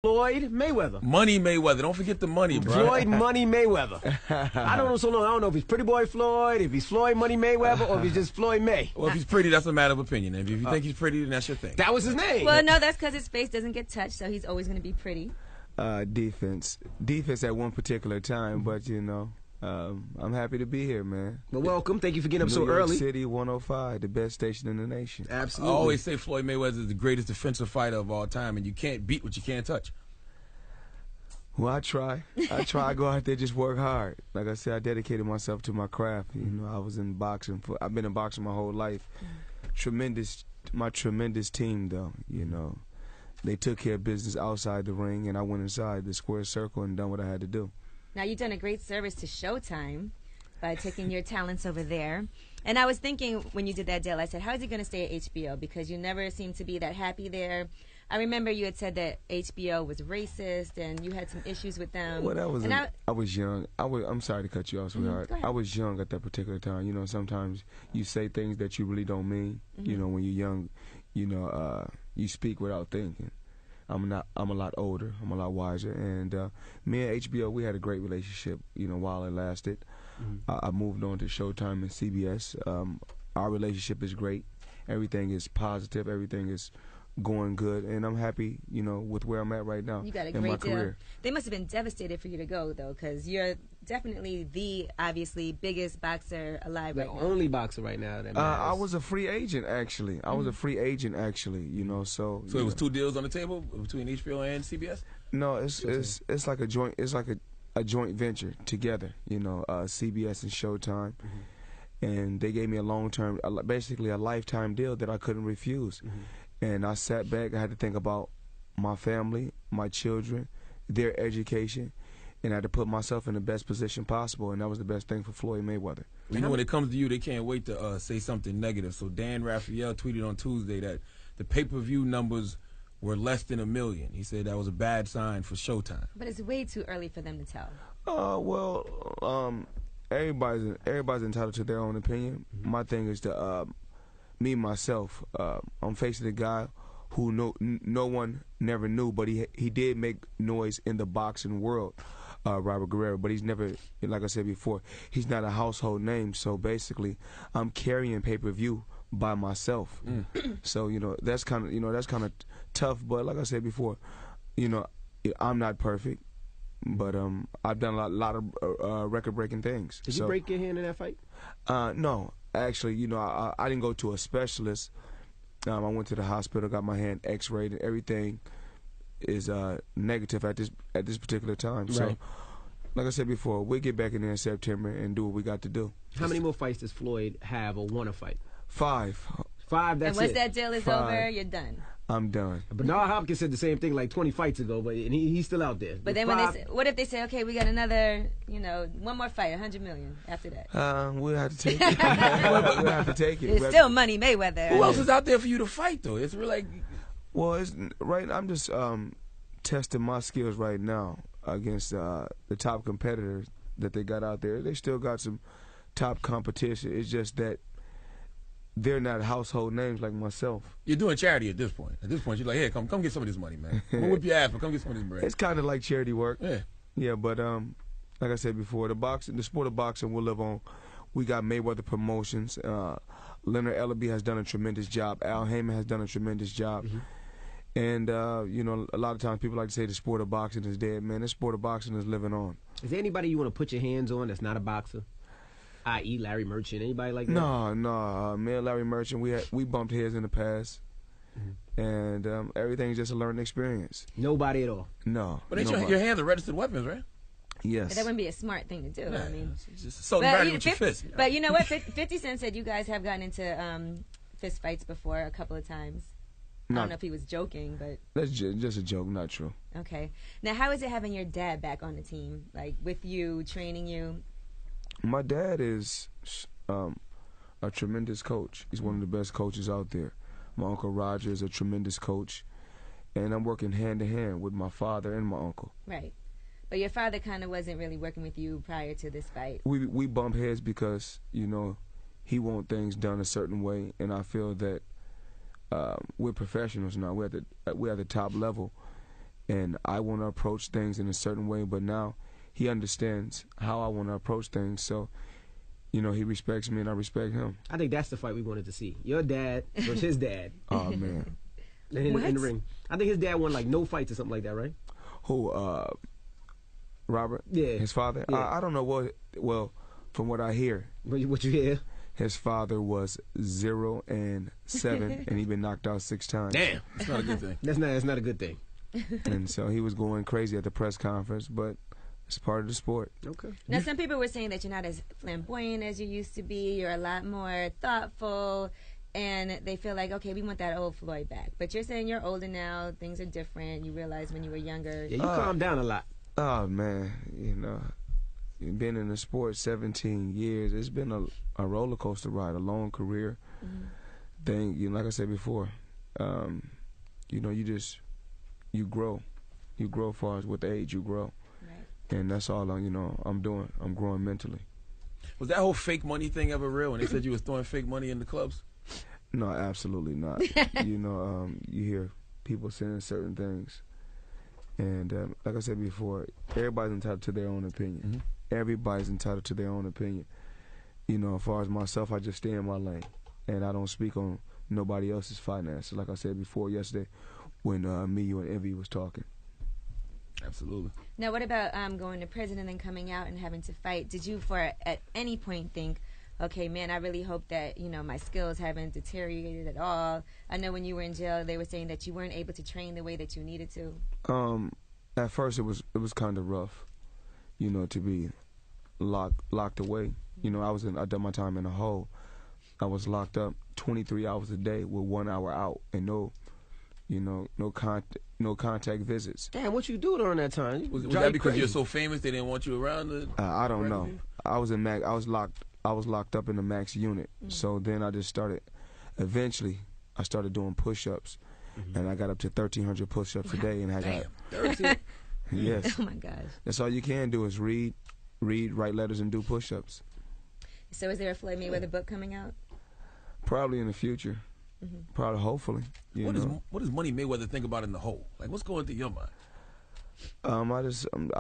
Floyd Mayweather. Money Mayweather. Don't forget the money, bro. Floyd Money Mayweather. I don't know so long. I don't know if he's Pretty Boy Floyd, if he's Floyd Money Mayweather, or if he's just Floyd May. Well, if he's pretty, that's a matter of opinion. And if you think he's pretty, then that's your thing. That was his name. Well, no, that's because his face doesn't get touched, so he's always going to be pretty. Defense at one particular time, but you know, I'm happy to be here, man. Well, welcome. Thank you for getting up so New York early. City 105, the best station in the nation. Absolutely. I always say Floyd Mayweather is the greatest defensive fighter of all time, and you can't beat what you can't touch. Well, I try. I go out there, just work hard. Like I said, I dedicated myself to my craft. You know, I was in boxing. I've been in boxing my whole life. My tremendous team, though. You know, they took care of business outside the ring, and I went inside the square circle and done what I had to do. Now, you've done a great service to Showtime by taking your talents over there. And I was thinking when you did that deal, I said, how is he going to stay at HBO? Because you never seem to be that happy there. I remember you had said that HBO was racist and you had some issues with them. Well, that was I was young. I'm sorry to cut you off, sweetheart. I was young at that particular time. You know, sometimes you say things that you really don't mean. You know, when you're young, you know, you speak without thinking. I'm a lot older. I'm a lot wiser. And me and HBO, we had a great relationship, you know, while it lasted. I moved on to Showtime and CBS. Our relationship is great. Everything is positive. Everything is going good, and I'm happy, you know, with where I'm at right now. You got a in great my deal. career. They must have been devastated for you to go, though, because you're definitely the, obviously, biggest boxer alive right now. The only boxer right now that matters. I was a free agent, actually. I was a free agent, actually, you know, so... So it was two deals on the table between HBO and CBS? No, it's like a joint, it's like a joint venture together, you know, CBS and Showtime. And they gave me a long-term, basically a lifetime deal that I couldn't refuse. And I sat back, I had to think about my family, my children, their education, and I had to put myself in the best position possible, and that was the best thing for Floyd Mayweather. You know, when it comes to you, they can't wait to say something negative. So Dan Raphael tweeted on Tuesday that the pay-per-view numbers were less than 1 million. He said that was a bad sign for Showtime. But it's way too early for them to tell. Everybody's entitled to their own opinion. My thing is to... me, myself, I'm facing a guy who no one never knew, but he did make noise in the boxing world, Robert Guerrero, but he's never, like I said before, he's not a household name, so basically I'm carrying pay-per-view by myself. So, you know, that's kind of tough, but like I said before, you know, I'm not perfect, but I've done a lot of record-breaking things. Did you break your hand in that fight? No. Actually, you know, I didn't go to a specialist. I went to the hospital, got my hand X-rayed, and everything is negative at this particular time. Right. So, like I said before, we'll get back in there in September and do what we got to do. How many more fights does Floyd have or want to fight? 5. 5, that's it. And once that deal is 5. over, you're done. I'm done. Bernard Hopkins said the same thing like 20 fights ago, but he's still out there. But then what if they say, okay, we got another, you know, one more fight, 100 million after that? We'll have to take it. We'll have to take it. It's still Money Mayweather. Who else is out there for you to fight, though? It's really like... Well, it's right. I'm just testing my skills right now against the top competitors that they got out there. They still got some top competition. It's just that they're not household names like myself. You're doing charity at this point. At this point, you're like, hey, come get some of this money, man. I'm gonna whip your ass, but come get some of this bread. It's kind of like charity work. Yeah. Yeah, but like I said before, the sport of boxing will live on. We got Mayweather Promotions. Leonard Ellaby has done a tremendous job. Al Heyman has done a tremendous job. And, you know, a lot of times people like to say the sport of boxing is dead. Man, the sport of boxing is living on. Is there anybody you want to put your hands on that's not a boxer? I.e. Larry Merchant, anybody like that? No. Me and Larry Merchant, we bumped heads in the past. And everything's just a learning experience. Nobody at all? No. But your hands are registered weapons, right? Yes. But that wouldn't be a smart thing to do. Yeah. I mean, just so value with your fist. But you know what? 50 Cent said you guys have gotten into fist fights before a couple of times. I don't know if he was joking, but... That's just a joke, not true. Okay. Now, how is it having your dad back on the team, like with you, training you? My dad is a tremendous coach. He's one of the best coaches out there. My Uncle Roger is a tremendous coach. And I'm working hand-to-hand with my father and my uncle. Right. But your father kind of wasn't really working with you prior to this fight. We bump heads because, you know, he wants things done a certain way, and I feel that we're professionals now. We're at the top level, and I want to approach things in a certain way, but now he understands how I want to approach things. So, you know, he respects me and I respect him. I think that's the fight we wanted to see. Your dad versus his dad. Oh, man. In the ring. I think his dad won like no fights or something like that, right? Who, Robert? Yeah. His father? Yeah. I don't know what, well, from what I hear. What you hear? His father was 0-7, and he'd been knocked out 6 times. Damn, that's not a good thing. That's not a good thing. And so he was going crazy at the press conference, but it's part of the sport. Okay. Now, some people were saying that you're not as flamboyant as you used to be. You're a lot more thoughtful, and they feel like, okay, we want that old Floyd back. But you're saying you're older now. Things are different. You realize when you were younger. Yeah, you calmed down a lot. Oh, man, you know, been in the sport 17 years. It's been a roller coaster ride, a long career. Thing, you know, like I said before, you know, you grow as far as with age you grow. Right. And that's all I'm doing. I'm growing mentally. Was that whole fake money thing ever real when they said you was throwing fake money in the clubs? No, absolutely not. You know, you hear people saying certain things. And like I said before, everybody's entitled to their own opinion. Everybody's entitled to their own opinion. You know, as far as myself, I just stay in my lane. And I don't speak on nobody else's finances. Like I said before yesterday when me, you, and Envy was talking. Absolutely. Now, what about going to prison and then coming out and having to fight? Did you, at any point, think, okay, man, I really hope that, you know, my skills haven't deteriorated at all? I know when you were in jail, they were saying that you weren't able to train the way that you needed to. At first, it was kind of rough, you know, to be locked away. You know, I done my time in a hole. I was locked up 23 hours a day with 1 hour out and no contact visits. Damn, what you do during that time? Was that because you're so famous they didn't want you around? I don't know. I was locked up in the max unit. So then I just started. Eventually, I started doing push-ups, and I got up to 1,300 push-ups a day, and I got 13. Oh Yes. my gosh. That's all you can do is read, write letters, and do push-ups. So is there a Floyd Mayweather book coming out? Probably in the future. Probably, hopefully. What does Money Mayweather think about in the hole? Like, what's going through your mind? I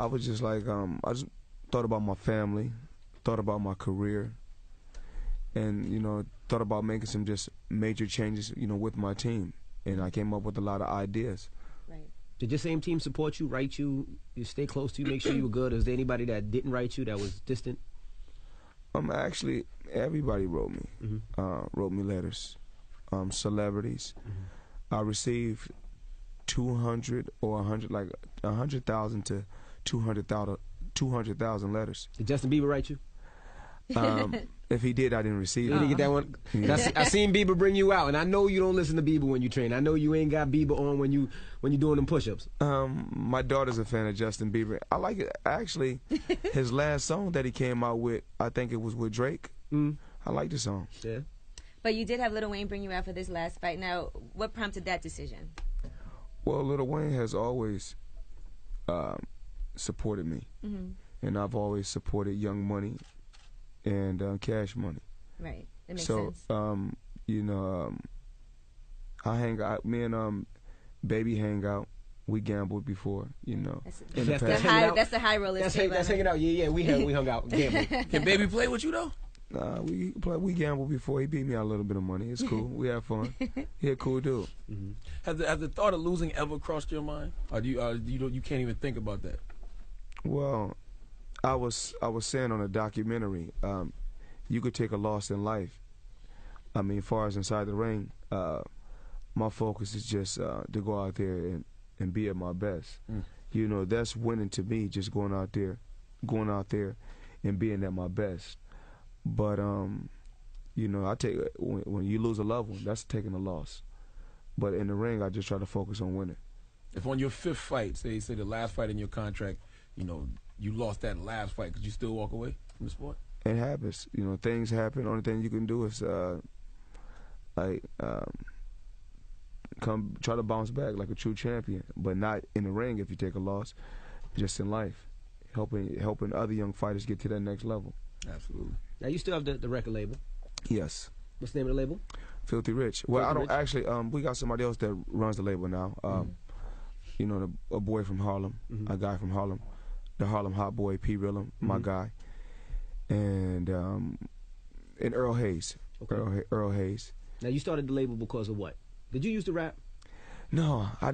was just like, I just thought about my family, thought about my career, and, you know, thought about making some just major changes, you know, with my team. And I came up with a lot of ideas. Right. Did your same team support you, write you, stay close to you, make sure you were good? Was there anybody that didn't write you, that was distant? Actually, everybody wrote me letters. Celebrities. I received 200 or 100, like 100,000 to 200,000 letters. Did Justin Bieber write you? If he did, I didn't receive it. You didn't get that one? Yeah. I seen Bieber bring you out, and I know you don't listen to Bieber when you train. I know you ain't got Bieber on when you doing them push-ups. My daughter's a fan of Justin Bieber. I like it. Actually, his last song that he came out with, I think it was with Drake. I like the song. Yeah. But you did have Lil Wayne bring you out for this last fight. Now, what prompted that decision? Well, Lil Wayne has always supported me, and I've always supported Young Money and Cash Money. Right, that makes sense. So, you know, I hang out. Me and Baby hang out. We gambled before, you know. That's the high roller. That's hanging out. Yeah, we hung out gambled. Can Baby play with you though? Nah, we gambled before. He beat me out a little bit of money. It's cool. We have fun. He a cool dude. Has the thought of losing ever crossed your mind, or you can't even think about that? Well, I was saying on a documentary, you could take a loss in life. I mean, as far as inside the ring, my focus is just to go out there and be at my best. You know, that's winning to me. Just going out there and being at my best. But you know, I take when you lose a loved one, that's taking a loss. But in the ring, I just try to focus on winning. If on your 5th fight, say the last fight in your contract, you know, you lost that last fight, could you still walk away from the sport? It happens. You know, things happen. Only thing you can do is come try to bounce back like a true champion, but not in the ring if you take a loss, just in life, helping other young fighters get to that next level. Absolutely. Now, you still have the record label. Yes. What's the name of the label? Filthy Rich. Well, Filthy I don't Rich? actually. We got somebody else that runs the label now. you know, a boy from Harlem, a guy from Harlem, the Harlem Hot Boy, P. Rillum, my guy, and Earl Hayes. Okay. Earl Hayes. Now, you started the label because of what? Did you used to rap? No, I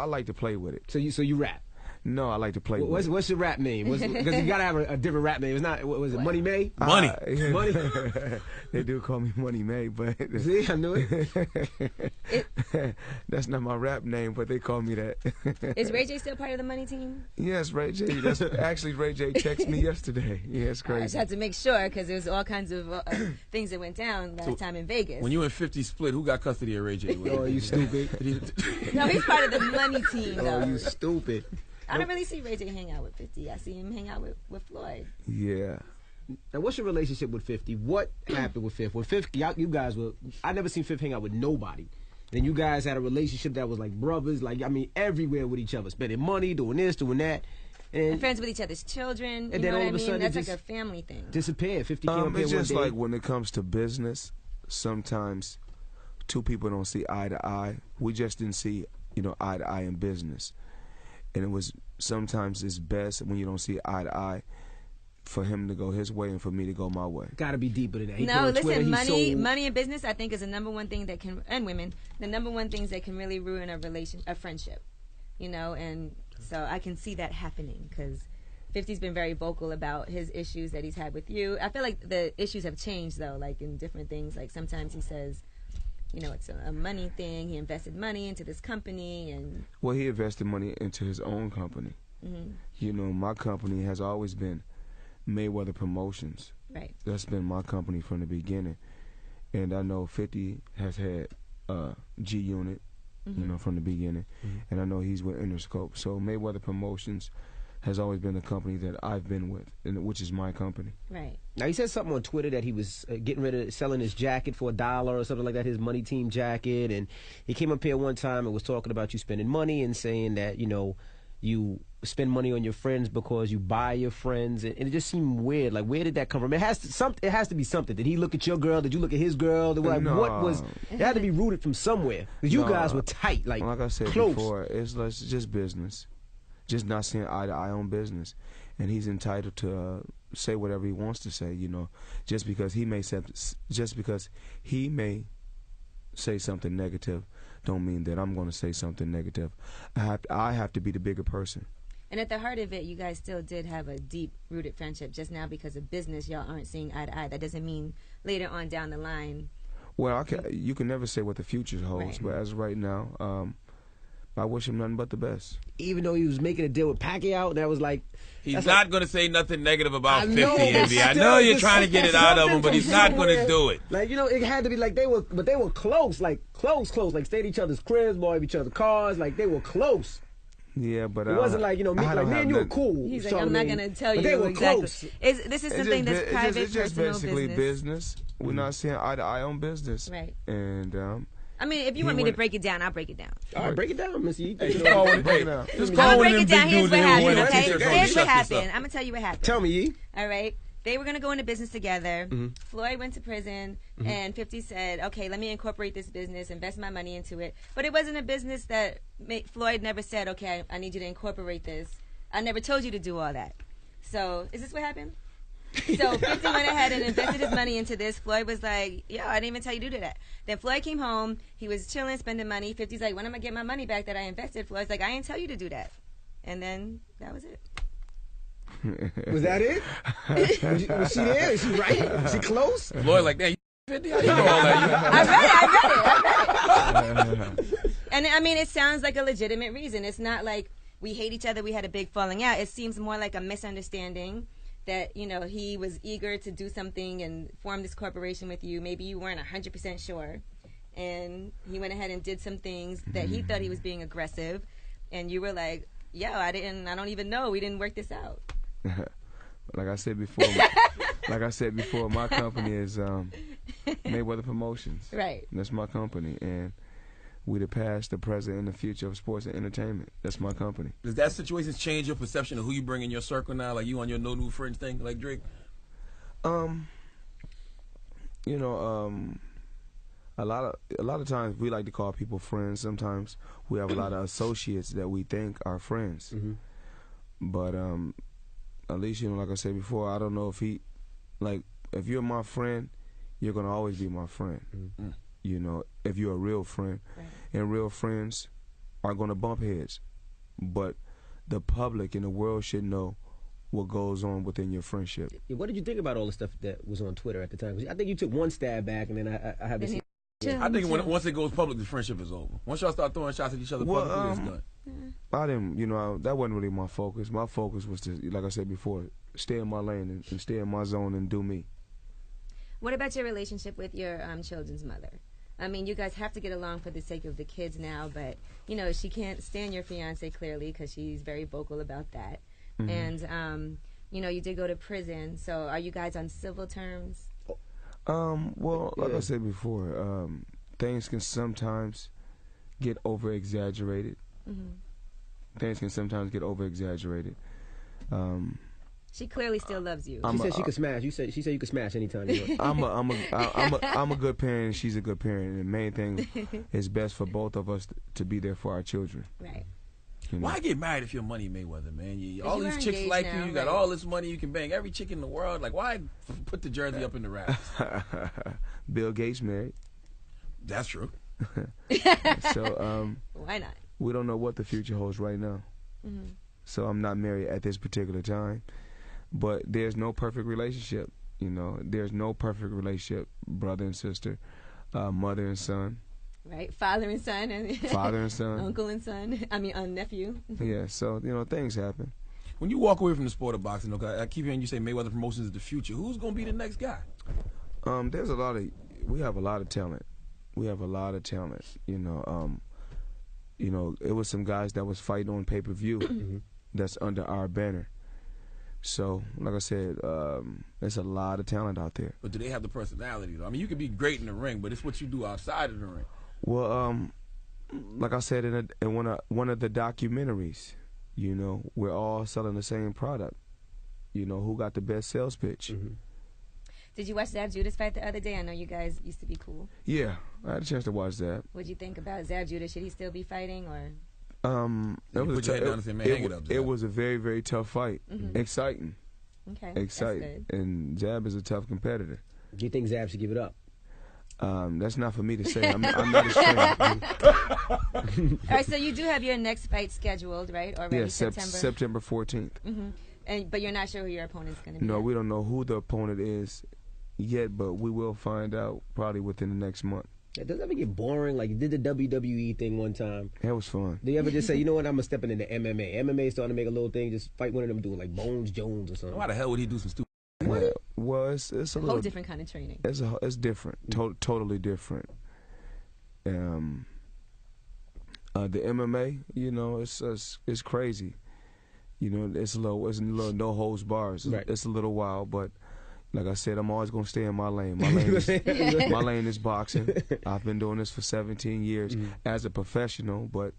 like to play with it. So you rap? No, I like to play with it. What's your rap name? Because you gotta have a different rap name. It's not. What was it? Money May? Money. Money. They do call me Money May, but see, I knew it. That's not my rap name, but they call me that. Is Ray J still part of the Money team? Yes, Ray J. That's actually Ray J. texted me yesterday. Yeah, it's crazy. I just had to make sure because there was all kinds of things that went down last time in Vegas. When you and 50 split, who got custody of Ray J? Oh, you stupid. No, he's part of the Money team, though. Oh, you stupid. I don't really see Ray J hang out with 50. I see him hang out with Floyd. Yeah. Now, what's your relationship with 50? What happened with 50? When 50, you guys were, I never seen 50 hang out with nobody. Then you guys had a relationship that was like brothers, like, I mean, everywhere with each other, spending money, doing this, doing that. And friends with each other's children. And then all of a sudden, that's like a family thing. Disappeared. 50 came up here it's just one day. like when it comes to business, sometimes two people don't see eye to eye. We just didn't see, you know, eye to eye in business. And it was sometimes it's best when you don't see eye to eye for him to go his way and for me to go my way. Got to be deeper than that. No, listen, money and business, I think, is the number one thing that can, and women, the number one things that can really ruin a friendship, you know. And so I can see that happening because 50's been very vocal about his issues that he's had with you. I feel like the issues have changed though, like in different things. Like sometimes he says, you know, it's a money thing. He invested money into this company, and well, he invested money into his own company. You know, my company has always been Mayweather Promotions. Right. That's been my company from the beginning, and I know 50 has had G Unit, you know, from the beginning, and I know he's with Interscope. So Mayweather Promotions has always been the company that I've been with, and which is my company. Right. Now, he said something on Twitter that he was getting rid of selling his jacket for $1 or something like that, his Money Team jacket. And he came up here one time and was talking about you spending money and saying that, you know, you spend money on your friends because you buy your friends. And it just seemed weird. Like, where did that come from? It has to be something. Did he look at your girl? Did you look at his girl? Like, No. what was... It had to be rooted from somewhere. Because you guys were tight, like I said close. before, it's just business. Just not seeing eye to eye on business, and he's entitled to say whatever he wants to say. You know, just because he may say something negative, don't mean that I'm going to say something negative. I have to be the bigger person. And at the heart of it, you guys still did have a deep-rooted friendship. Just now, because of business, y'all aren't seeing eye to eye. That doesn't mean later on down the line. Well, you can never say what the future holds, but as of right now, I wish him nothing but the best. Even though he was making a deal with Pacquiao, that was like... He's not going to say nothing negative about 50, know, Envy. I know you're trying to get it out of him, but he's not going to do it. Like, you know, it had to be like they were close, like close, like stayed at each other's cribs, bought each other cars, like they were close. Yeah, but it wasn't like, you know, me and you were cool. He's like, I'm not going to tell you they were exactly. Close. This is something that's private, it's just personal basically business. We're not seeing eye to eye on business. Right. And I mean, if you want me to break it down, I'll break it down. All right, break it down, Missy. Just call I'm going to break it down. Here's what happened, okay? Here's what happened. I'm going to tell you what happened. Tell me, Yee. All right. They were going to go into business together. Floyd went to prison, and 50 said, okay, let me incorporate this business, invest my money into it. But it wasn't a business that Floyd never said, okay, I need you to incorporate this. I never told you to do all that. So is this what happened? So 50 went ahead and invested his money into this. Floyd was like, yo, I didn't even tell you to do that. Then Floyd came home. He was chilling, spending money. 50's like, when am I get my money back that I invested? Floyd's like, I didn't tell you to do that. And then that was it. Was that it? Was she there? Is she right? Was she close? Floyd like, damn, you 50? How you know all that? I read it. And I mean, it sounds like a legitimate reason. It's not like we hate each other, we had a big falling out. It seems more like a misunderstanding. That, you know, he was eager to do something and form this corporation with you. Maybe you weren't 100% sure. And he went ahead and did some things that he thought he was being aggressive. And you were like, yo, I don't even know. We didn't work this out. Like I said before, my company is Mayweather Promotions. Right. That's my company. And we the past, the present, and the future of sports and entertainment. That's my company. Does that situation change your perception of who you bring in your circle now? Like you on your no new friends thing, like Drake? You know, a lot of times we like to call people friends. Sometimes we have a lot of associates that we think are friends. But at least, you know, like I said before, I don't know if if you're my friend, you're gonna always be my friend. You know, if you're a real friend, and real friends are gonna bump heads, but the public and the world should know what goes on within your friendship. What did you think about all the stuff that was on Twitter at the time? 'Cause I think you took one stab back, and then I haven't seen. I think once it goes public, the friendship is over. Once y'all start throwing shots at each other publicly, it's done. I didn't, you know, that wasn't really my focus. My focus was to, like I said before, stay in my lane and stay in my zone and do me. What about your relationship with your children's mother? I mean, you guys have to get along for the sake of the kids now, but, you know, she can't stand your fiance clearly because she's very vocal about that. And, you know, you did go to prison, so are you guys on civil terms? Well, like I said before, things can sometimes get over-exaggerated. Things can sometimes get over-exaggerated. She clearly still loves you. She said she could smash. She said you could smash anytime you want. I'm a good parent, and she's a good parent. And the main thing is best for both of us to be there for our children. Right. You know? Why get married if you're Money Mayweather, man? All these chicks like now, you got all this money, you can bang every chick in the world. Like, why put the jersey up in the rafters? Bill Gates married. That's true. So why not? we don't know what the future holds right now. So I'm not married at this particular time. But there's no perfect relationship, you know. There's no perfect relationship, brother and sister, mother and son. Right, father and son. Father and son. Uncle and son. I mean, nephew. Yeah, so, you know, things happen. When you walk away from the sport of boxing, okay, I keep hearing you say Mayweather Promotions is the future. Who's going to be the next guy? We have a lot of talent. We have a lot of talent, you know. It was some guys that was fighting on pay-per-view that's under our banner. So, like I said, there's a lot of talent out there. But do they have the personality, though? I mean, you could be great in the ring, but it's what you do outside of the ring. Well, like I said in one of the documentaries, you know, we're all selling the same product. You know, who got the best sales pitch? Did you watch Zab Judas fight the other day? I know you guys used to be cool. Yeah, I had a chance to watch that. What'd you think about Zab Judas? Should he still be fighting, or? It was a very, very tough fight. Exciting. Okay. Exciting. And Zab is a tough competitor. Do you think Zab should give it up? That's not for me to say. I'm not his friend. All right, so you do have your next fight scheduled, right? Already, Yeah, September. September 14th. But you're not sure who your opponent's going to be. No, we don't know who the opponent is yet, but we will find out probably within the next month. Does that ever get boring? Like, you did the WWE thing one time. That was fun. Do you ever just say, you know what, I'm stepping into MMA? MMA starting to make a little thing, just fight one of them doing like Bones Jones or something. Why the hell would he do some stupid? Yeah, well, it's a whole different kind of training. It's different, totally different. The MMA, you know, it's crazy. You know, it's a little no holds bars. Right. It's a little wild, but like I said, I'm always gonna stay in my lane. My lane is boxing. I've been doing this for 17 years as a professional, but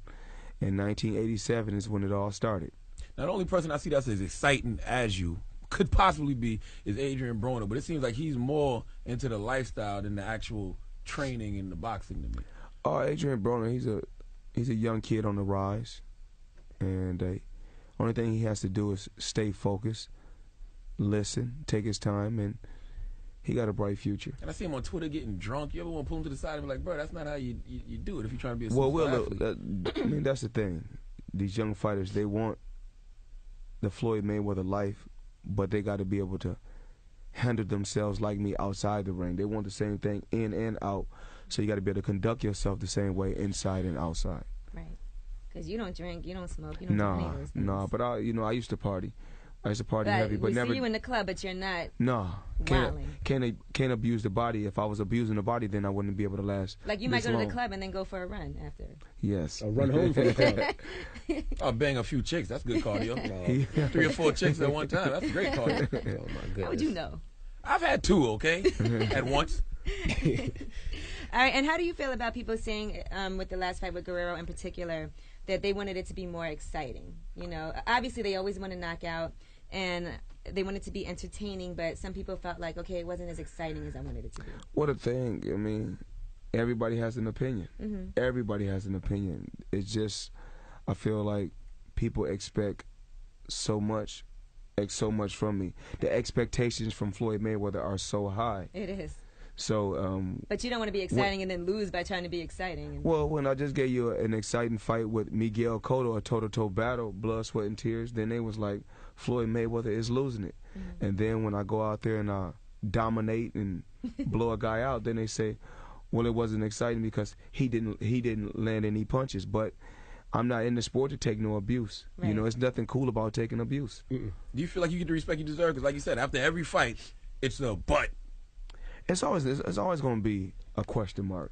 in 1987 is when it all started. Now, the only person I see that's as exciting as you could possibly be is Adrian Broner, but it seems like he's more into the lifestyle than the actual training and the boxing to me. Oh, Adrian Broner, he's a young kid on the rise, and only thing he has to do is stay focused, listen, take his time, and he got a bright future. And I see him on Twitter getting drunk. You ever want to pull him to the side and be like, bro, that's not how you do it if you're trying to be a super athlete. I mean, that's the thing. These young fighters, they want the Floyd Mayweather life, but they got to be able to handle themselves like me outside the ring. They want the same thing in and out, so you got to be able to conduct yourself the same way inside and outside. Right. Because you don't drink, you don't smoke, you don't do any of those things. Nah, but I used to party. I used to party heavy, but never. We see you in the club, but you're not. No, wilding. Can't abuse the body. If I was abusing the body, then I wouldn't be able to last. Like you might go to the club and then go for a run after. Yes. Or run home from the club. I'll bang a few chicks. That's good cardio. 3 or 4 chicks at one time. That's great cardio. Oh my goodness. How would you know? I've had 2, okay, at once. All right, and how do you feel about people saying, with the last fight with Guerrero in particular, that they wanted it to be more exciting? You know, obviously they always want to knock out, and they want it to be entertaining, but some people felt like, okay, it wasn't as exciting as I wanted it to be. What a thing. I mean, everybody has an opinion. Everybody has an opinion. It's just, I feel like people expect so much from me. The expectations from Floyd Mayweather are so high. It is. So, but you don't want to be exciting and then lose by trying to be exciting. Well, when I just gave you an exciting fight with Miguel Cotto, a toe-to-toe battle, blood, sweat, and tears, then they was like, Floyd Mayweather is losing it. And then when I go out there and I dominate and blow a guy out, then they say, well, it wasn't exciting because he didn't land any punches. But I'm not in the sport to take no abuse. Right. You know, it's nothing cool about taking abuse. Do you feel like you get the respect you deserve? Because like you said, after every fight, it's a but. It's always going to be a question mark.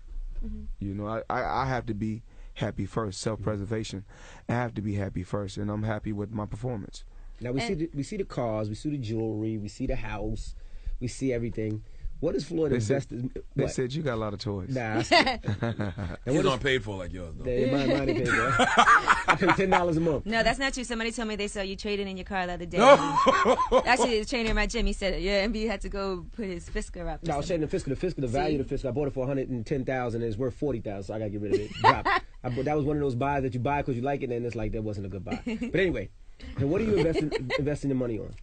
You know, I have to be happy first. Self-preservation. I have to be happy first, and I'm happy with my performance. Now we see the cars, we see the jewelry, we see the house, we see everything. What is Floyd invested? They said you got a lot of toys. Nah. He's not paid for like yours, though. Mine ain't paid for. I pay $10 a month. No, that's not true. Somebody told me they saw you trading in your car the other day. Actually, the trainer in my gym, he said, yeah, MB had to go put his Fisker up. No, I was saying the Fisker, the value of the Fisker. I bought it for $110,000 and it's worth $40,000, so I got to get rid of it. Drop. That was one of those buys that you buy because you like it, and it's like that wasn't a good buy. But anyway, so what are you investing your money on?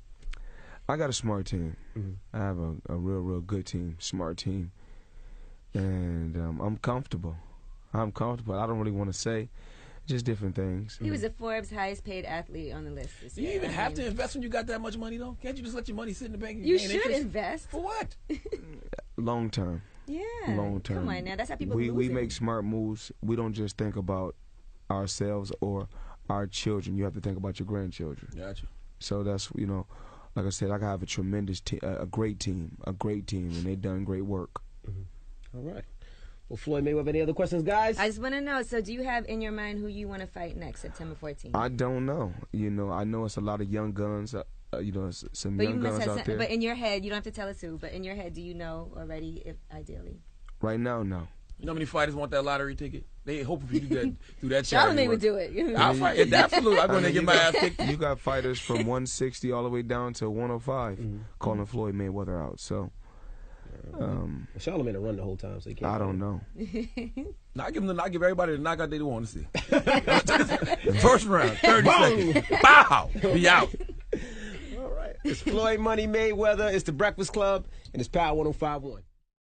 I got a smart team. I have a real good team, smart team, and I'm comfortable. I don't really want to say, just different things. He was a Forbes highest paid athlete on the list this year. Do you even have to invest when you got that much money, though? Can't you just let your money sit in the bank? You should invest. For what? Long term. Yeah. Long term. Come on now, that's how people lose we it. make smart moves. We don't just think about ourselves or our children. You have to think about your grandchildren. Gotcha. So that's, you know, like I said, I have a tremendous team, a great team, and they done great work. All right. Well, Floyd Mayweather, any other questions, guys? I just want to know, so do you have in your mind who you want to fight next, September 14th? I don't know. You know, I know it's a lot of young guns, you know, some young guns out there. But in your head, you don't have to tell us who, but in your head, do you know already, if ideally? Right now, no. You know how many fighters want that lottery ticket? They hope if you do that through that charity. Charlemagne would do it. I'll fight it. Absolutely. I'm going to get my ass kicked. You got fighters from 160 all the way down to 105 calling Floyd Mayweather out. So, Charlemagne will run the whole time, so he can't. I don't know. I give everybody the knockout they want to see. First round, 30 seconds. Bow. Be out. All right. It's Floyd Money Mayweather. It's the Breakfast Club, and it's Power 105.1.